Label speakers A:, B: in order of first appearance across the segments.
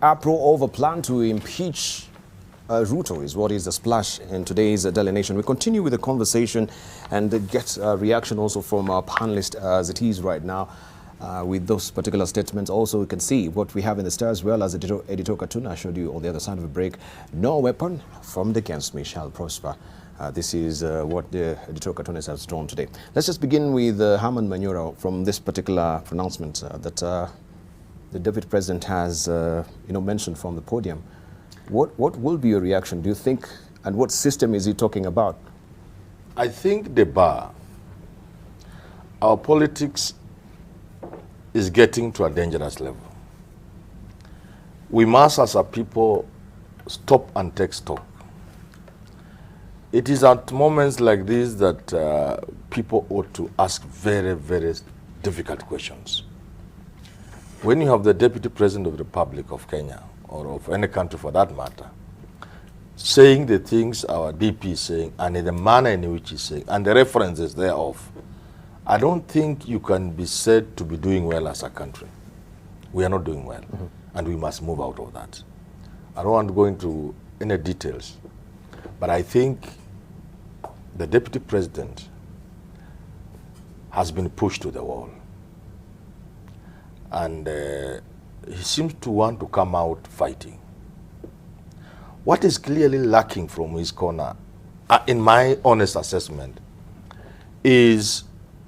A: APRO over plan to impeach Ruto is what is the splash in today's Daily Nation. We continue with the conversation and get a reaction also from our panelist as it is right now with those particular statements. Also, we can see what we have in the star as well as editor cartoon I showed you on the other side of the break. No weapon formed against me shall prosper. This is what the editor cartoonist has drawn today. Let's just begin with Herman Manyora from this particular pronouncement that the Deputy President has mentioned from the podium. What will be your reaction, do you think, and what system is he talking about?
B: I think Debarl, our politics is getting to a dangerous level. We must, as a people, stop and take stock. It is at moments like this that people ought to ask very, very difficult questions. When you have the Deputy President of the Republic of Kenya, or of any country for that matter, saying the things our DP is saying, and in the manner in which he's saying, and the references thereof, I don't think you can be said to be doing well as a country. We are not doing well, and we must move out of that. I don't want to go into any details, but I think the Deputy President has been pushed to the wall. And he seems to want to come out fighting. What is clearly lacking from his corner, in my honest assessment, is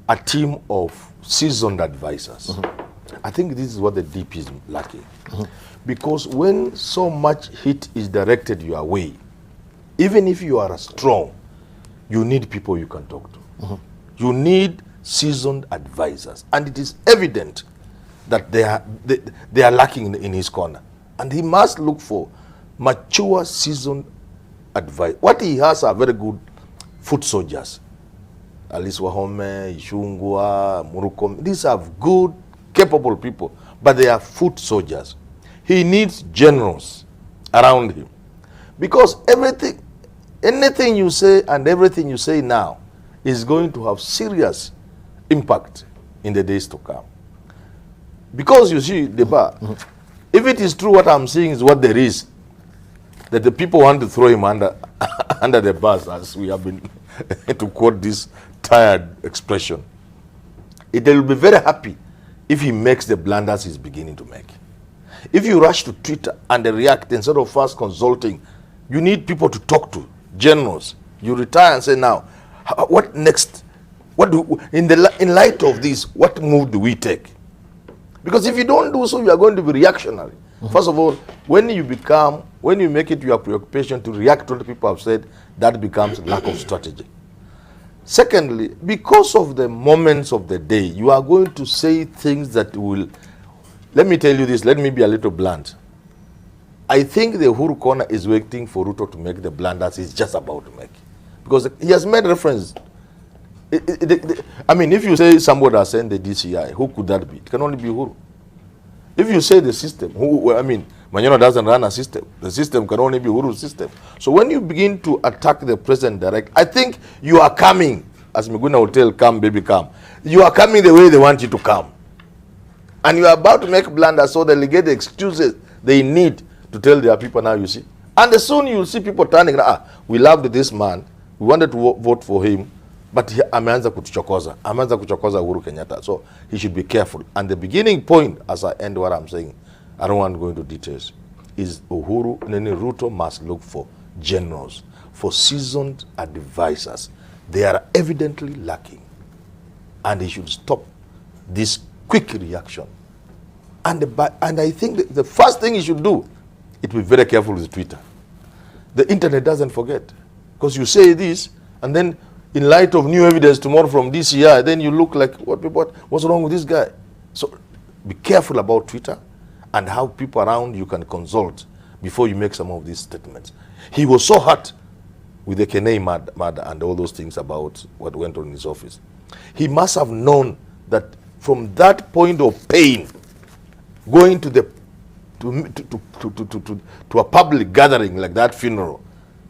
B: a team of seasoned advisors. I think this is what the DP is lacking. Because when so much heat is directed your way, even if you are strong, you need people you can talk to. You need seasoned advisors. And it is evident that they are lacking in his corner. And he must look for mature, seasoned advice. What he has are very good foot soldiers. Alice Wahome, Ishungwa, Murukom. These are good, capable people, but they are foot soldiers. He needs generals around him. Because anything you say and everything you say now is going to have serious impact in the days to come. Because you see, Debarl, if it is true what I'm saying is what there is, that the people want to throw him under under the bus, as we have been to quote this tired expression, it will be very happy if he makes the blunders he's beginning to make. If you rush to Twitter and react instead of first consulting, you need people to talk to, generals. You retire and say, now, what next? In light of this, what move do we take? Because if you don't do so, you are going to be reactionary. First of all, when you make it your preoccupation to react to what people have said, that becomes lack of strategy. Secondly, because of the moments of the day, you are going to say things that will, let me tell you this, let me be a little blunt. I think the Uhuru corner is waiting for Ruto to make the blunders he's just about to make. Because he has made reference. I mean, if you say somebody has sent the DCI, who could that be? It can only be Uhuru. If you say the system, Manyora doesn't run a system. The system can only be Uhuru's system. So when you begin to attack the president direct, I think you are coming, as Miguna will tell, come baby come. You are coming the way they want you to come. And you are about to make blunders, so they'll get the excuses they need to tell their people now, you see. And soon you'll see people turning, we loved this man, we wanted to vote for him, but ameanza kutuchokoza Uhuru Kenyatta. So he should be careful. And the beginning point, as I end what I'm saying, I don't want to go into details, is Ruto must look for generals, for seasoned advisors. They are evidently lacking. And he should stop this quick reaction. And I think the first thing he should do, it will be very careful with Twitter. The internet doesn't forget. Because you say this, and then in light of new evidence tomorrow from DCI, then you look like, what's wrong with this guy? So be careful about Twitter and how people around you can consult before you make some of these statements. He was so hurt with the Kenei murder and all those things about what went on in his office. He must have known that from that point of pain, going to a public gathering like that funeral,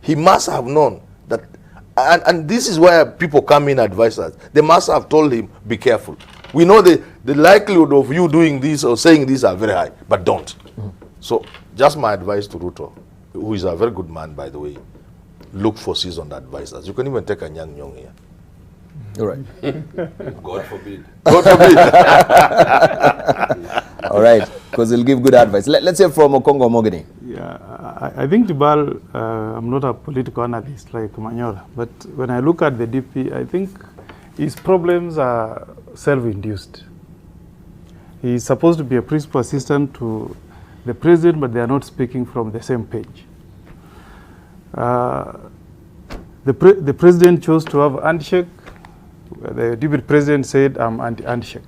B: he must have known that. And this is where people come in, advisors. They must have told him, be careful. We know the likelihood of you doing this or saying this are very high, but don't. So just my advice to Ruto, who is a very good man, by the way, look for seasoned advisors. You can even take a young here.
A: All right.
C: God forbid.
B: God forbid.
A: All right, because he'll give good advice. Let's hear from Okongo Mogini.
D: Yeah, I think Debarl, I'm not a political analyst like Manyora, but when I look at the DP, I think his problems are self-induced. He's supposed to be a principal assistant to the president, but they are not speaking from the same page. The president chose to have handshake. The deputy president said, I'm anti-handshake.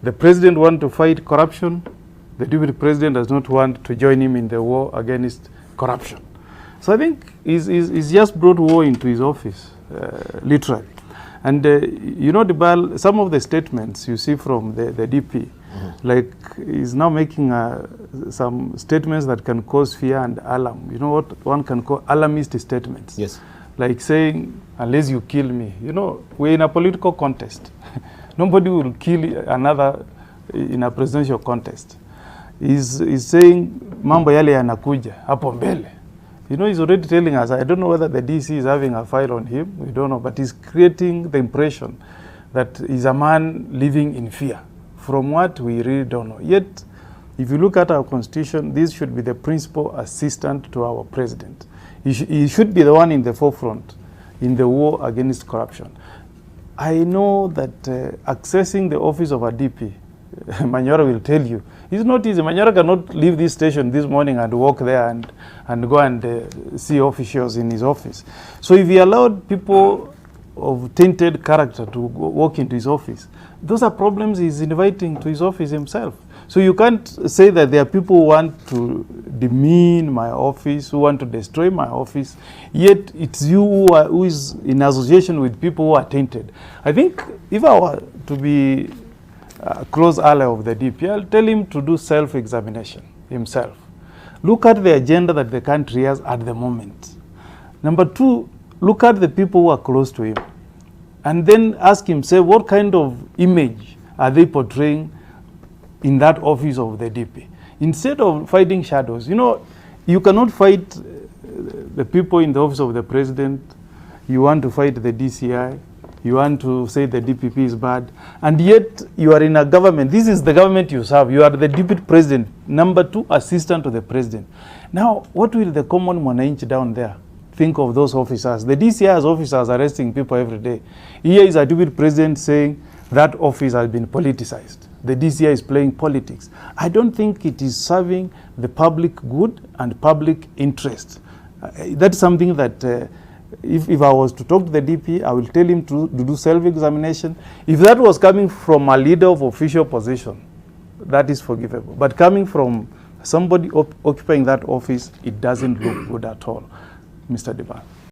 D: The president wants to fight corruption. The deputy president does not want to join him in the war against corruption. So I think he's just brought war into his office, literally. And you know, Debarl, some of the statements you see from the DP, like he's now making some statements that can cause fear and alarm. You know what one can call alarmist statements?
A: Yes.
D: Like saying, unless you kill me. You know, we're in a political contest. Nobody will kill another in a presidential contest. He's saying, mambo yale yanakuja, hapo mbele. You know, he's already telling us, I don't know whether the DC is having a file on him, we don't know, but he's creating the impression that he's a man living in fear. From what, we really don't know. Yet, if you look at our constitution, this should be the principal assistant to our president. He should be the one in the forefront in the war against corruption. I know that accessing the office of a DP, Manyora will tell you, it's not easy. Manyora cannot leave this station this morning and walk there and go and see officials in his office. So if he allowed people of tainted character to walk into his office, those are problems he's inviting to his office himself. So you can't say that there are people who want to demean my office, who want to destroy my office, yet it's you who is in association with people who are tainted. I think if I were to be a close ally of the DP, I'll tell him to do self-examination himself. Look at the agenda that the country has at the moment. Number two, look at the people who are close to him. And then ask himself, what kind of image are they portraying in that office of the DP? Instead of fighting shadows, you know, you cannot fight the people in the office of the president. You want to fight the DCI. You want to say the DPP is bad. And yet you are in a government. This is the government you serve. You are the deputy president, number 2 assistant to the president. Now, what will the common mwananchi down there think of those officers? The DCI has officers arresting people every day. Here is a deputy president saying that office has been politicized. The DCI is playing politics. I don't think it is serving the public good and public interest. That's something that if I was to talk to the DP, I will tell him to do self-examination. If that was coming from a leader of official position, that is forgivable. But coming from somebody occupying that office, it doesn't look good at all, Mr. Debarl.